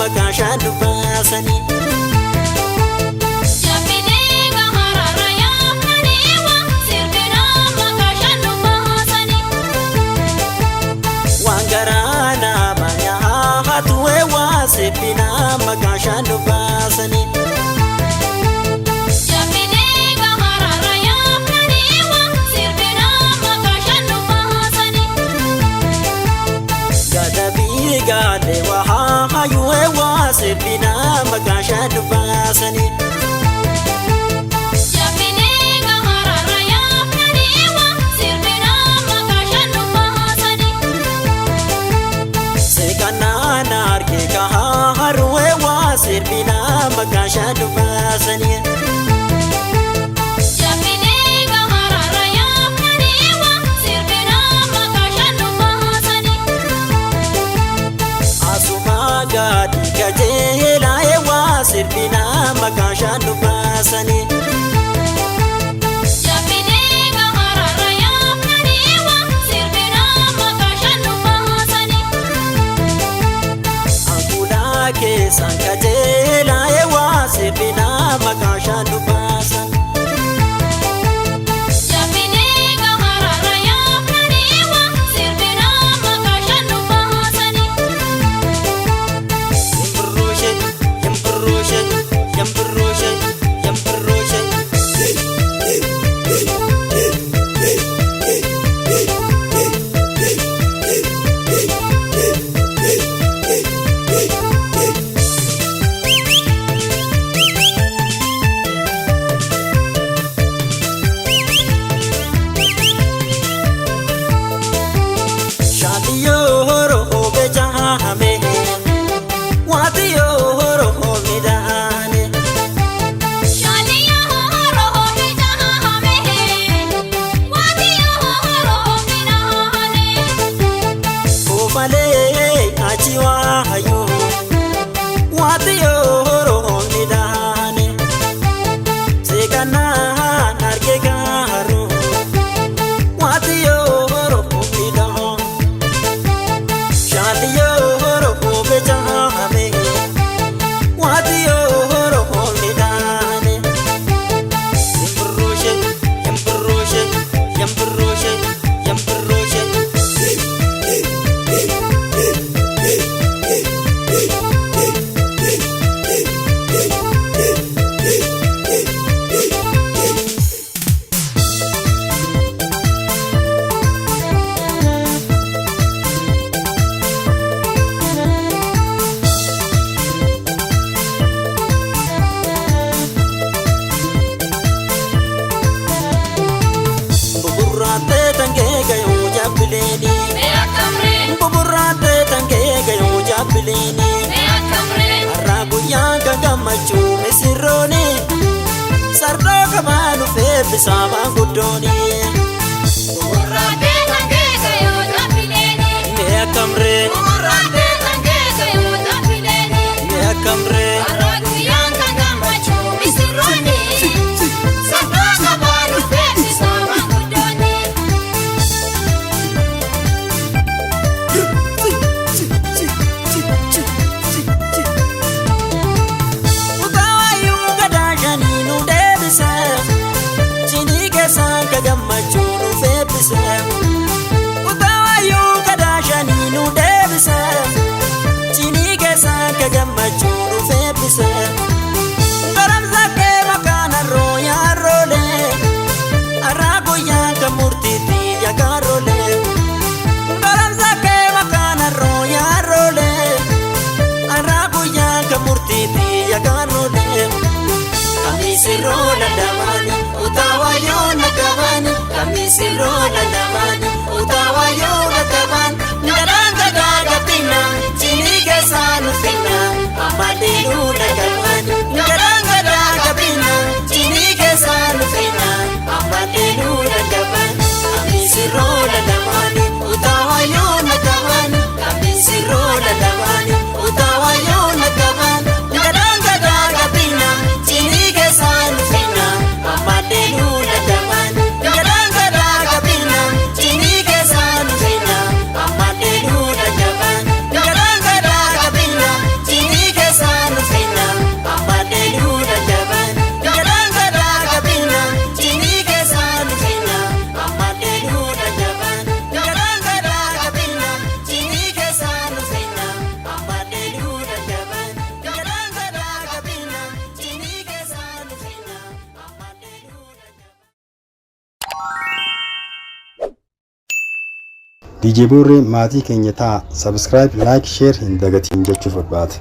makashan dubasani Wangarana maya hatuwe wasipina makashan dubasani Gade waha hayuwe wasipina makashan dubasani Sirbina makashan dubasani Jamine gaharara ya maniwa sirbina makashan dubasani Asuma gadi gajela ewa sirbina makashan dubasani Jamine gaharara ya maniwa sirbina makashan dubasani Angula ke sankajela ewa sirbina makashan dubasani Jamine gaharara ya maniwa sirbina makashan dubasani Yambroshe Sama gudoni Urate tange kayo tapileni me akamre Urate tange kayo tapileni me akamre Aragu yang kagamachu misironi Sabra kabaru feti sama gudoni Utawayu gadajani nu debisa Sanka gamachuru febisa Utawayu kadashani nu debisa Chinike sanka gamachuru febisa Garamzake makana roya role Arago yanka murtiti ya karole Garamzake makana roya role Arago yanka murtiti ya karole Kamisi rola damani Utawayo nakabani Kamisi rola damani Utawayo nakabani Ngaranga daga pina Chinike sanu fina Amadelu nakabani Ngaranga daga pina Chinike sanu fina Amadelu nakabani Kamisi rola damani Utawayo nakabani Kamisi rola damani Utawayo nakabani Ngaranga daga pina Chinike sanu fina Amadelu nakabani Ngaranga daga pina DJ Borree maatii keenya ta'a. Subscribe, like, share hin dagatiin jechuuf barbaada.